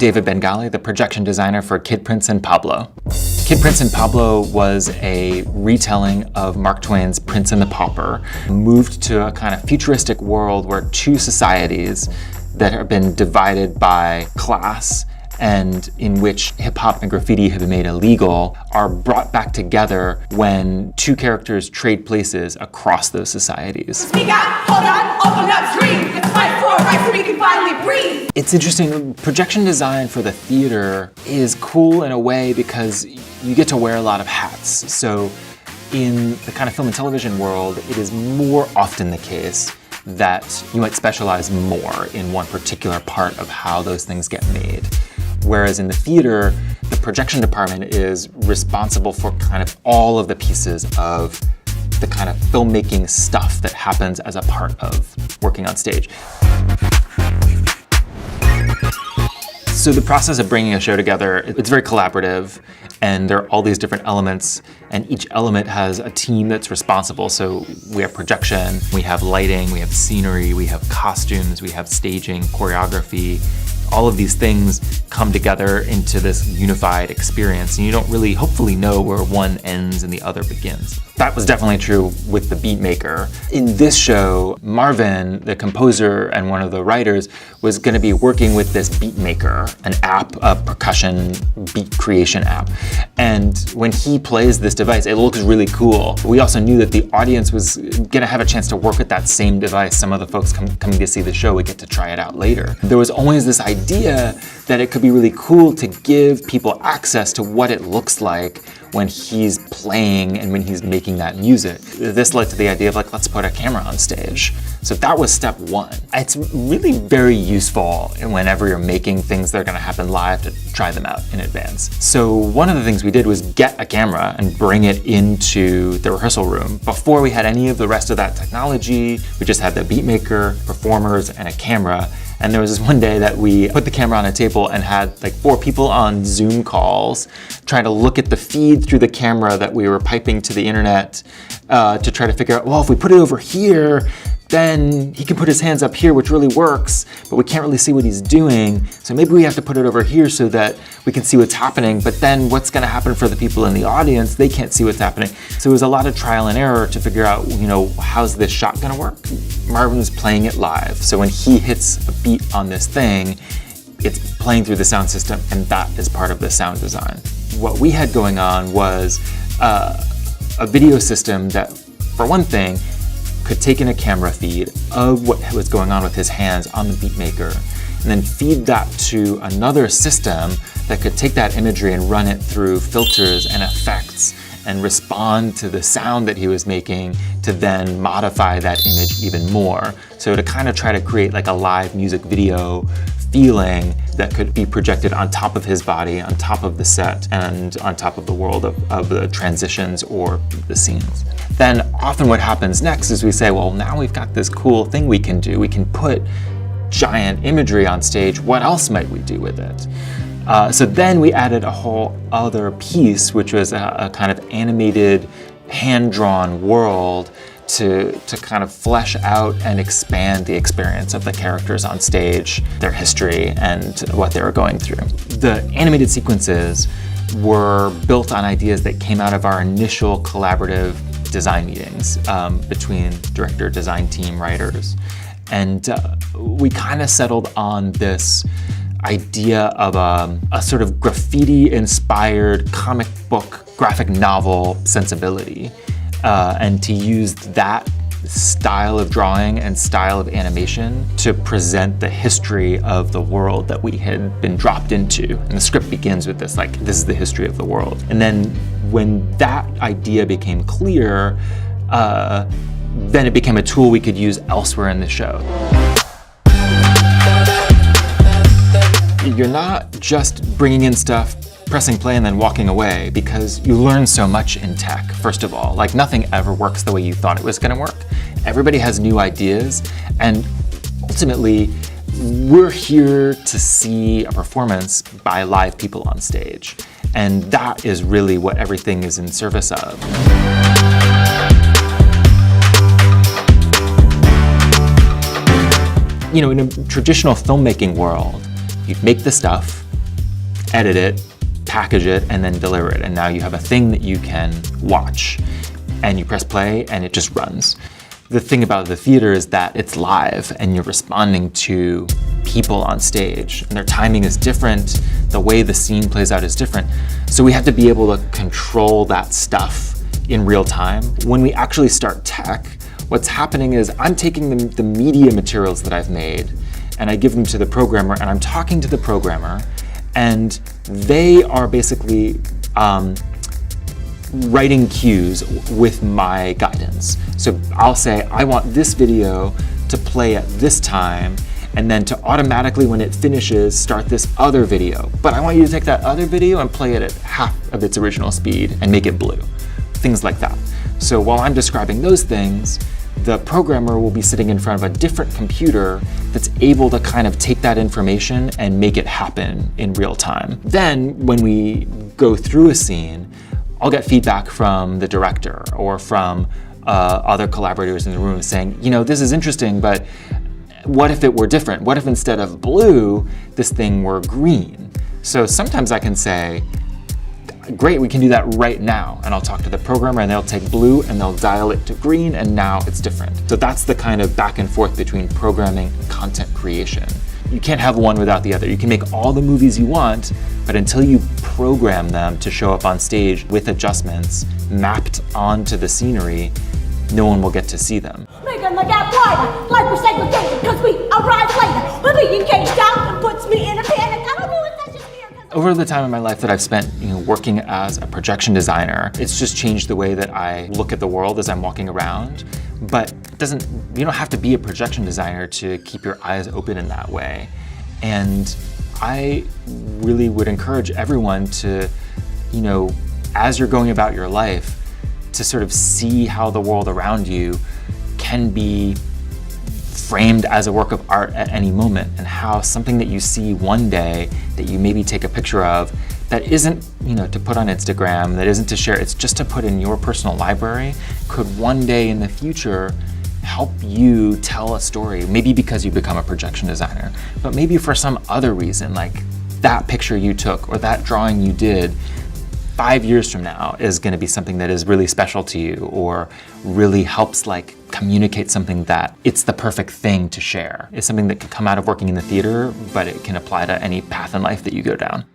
David Bengali, the projection designer for Kid Prince and Pablo. Kid Prince and Pablo was a retelling of Mark Twain's Prince and the Pauper, moved to a kind of futuristic world where two societies that have been divided by class and in which hip-hop and graffiti have been made illegal are brought back together when two characters trade places across those societies. Speak out, hold on, open up, dream. Let's fight for a right so we can finally breathe. It's interesting, projection design for the theater is cool in a way because you get to wear a lot of hats. So in the kind of film and television world, it is more often the case that you might specialize more in one particular part of how those things get made. Whereas in the theater, the projection department is responsible for kind of all of the pieces of the kind of filmmaking stuff that happens as a part of working on stage. So the process of bringing a show together, it's very collaborative, and there are all these different elements, and each element has a team that's responsible. So we have projection, we have lighting, we have scenery, we have costumes, we have staging, choreography. All of these things come together into this unified experience, and you don't really hopefully know where one ends and the other begins. That was definitely true with the beat maker. In this show, Marvin, the composer and one of the writers, was going to be working with this beat maker, an app, a percussion beat creation app. And when he plays this device, it looks really cool. We also knew that the audience was going to have a chance to work with that same device. Some of the folks coming to see the show would get to try it out later. There was always this idea that it could be really cool to give people access to what it looks like when he's playing and when he's making that music. This led to the idea of like, let's put a camera on stage. So that was step one. It's really very useful whenever you're making things that are gonna happen live to try them out in advance. So one of the things we did was get a camera and bring it into the rehearsal room. Before we had any of the rest of that technology, we just had the beat maker, performers, and a camera. And there was this one day that we put the camera on a table and had like 4 people on Zoom calls trying to look at the feed through the camera that we were piping to the internet to try to figure out, well, if we put it over here, then he can put his hands up here, which really works, but we can't really see what he's doing. So maybe we have to put it over here so that we can see what's happening, but then what's gonna happen for the people in the audience? They can't see what's happening. So it was a lot of trial and error to figure out, how's this shot gonna work? Marvin was playing it live. So when he hits a beat on this thing, it's playing through the sound system, and that is part of the sound design. What we had going on was a video system that, for one thing, could take in a camera feed of what was going on with his hands on the beat maker, and then feed that to another system that could take that imagery and run it through filters and effects and respond to the sound that he was making to then modify that image even more. So to kind of try to create like a live music video feeling that could be projected on top of his body, on top of the set, and on top of the world of the transitions or the scenes. Then often what happens next is we say, well, now we've got this cool thing we can do. We can put giant imagery on stage. What else might we do with it? So then we added a whole other piece, which was a kind of animated, hand-drawn world to kind of flesh out and expand the experience of the characters on stage, their history, and what they were going through. The animated sequences were built on ideas that came out of our initial collaborative design meetings between director, design team, writers. And we kind of settled on this idea of a sort of graffiti-inspired comic book graphic novel sensibility, and to use that style of drawing and style of animation to present the history of the world that we had been dropped into. And the script begins with this, like, this is the history of the world. And then when that idea became clear, then it became a tool we could use elsewhere in the show. You're not just bringing in stuff, pressing play, and then walking away, because you learn so much in tech, first of all. Like, nothing ever works the way you thought it was gonna work. Everybody has new ideas, and ultimately, we're here to see a performance by live people on stage. And that is really what everything is in service of. In a traditional filmmaking world, you'd make the stuff, edit it, package it, and then deliver it. And now you have a thing that you can watch. And you press play and it just runs. The thing about the theater is that it's live and you're responding to people on stage, and their timing is different, the way the scene plays out is different. So we have to be able to control that stuff in real time. When we actually start tech, what's happening is I'm taking the media materials that I've made and I give them to the programmer, and I'm talking to the programmer, and they are basically writing cues with my guidance. So I'll say, I want this video to play at this time, and then to automatically, when it finishes, start this other video. But I want you to take that other video and play it at half of its original speed and make it blue. Things like that. So while I'm describing those things, the programmer will be sitting in front of a different computer that's able to kind of take that information and make it happen in real time. Then when we go through a scene, I'll get feedback from the director or from other collaborators in the room saying, you know, this is interesting, but what if it were different? What if instead of blue, this thing were green? So sometimes I can say, great, we can do that right now. And I'll talk to the programmer and they'll take blue and they'll dial it to green, and now it's different. So that's the kind of back and forth between programming and content creation. You can't have one without the other. You can make all the movies you want, but until you program them to show up on stage with adjustments mapped onto the scenery, no one will get to see them. Making the gap wider, like we're segregated, cause we arrive later. But being caged out and puts me in a panic. I don't know if that's just me or Over the time of my life that I've spent, working as a projection designer, it's just changed the way that I look at the world as I'm walking around. But you don't have to be a projection designer to keep your eyes open in that way. And I really would encourage everyone to, as you're going about your life, to sort of see how the world around you can be framed as a work of art at any moment, and how something that you see one day that you maybe take a picture of that isn't, to put on Instagram, that isn't to share, it's just to put in your personal library, could one day in the future help you tell a story, maybe because you become a projection designer, but maybe for some other reason, like that picture you took or that drawing you did 5 years from now is going to be something that is really special to you, or really helps communicate something that it's the perfect thing to share. It's something that can come out of working in the theater, but it can apply to any path in life that you go down.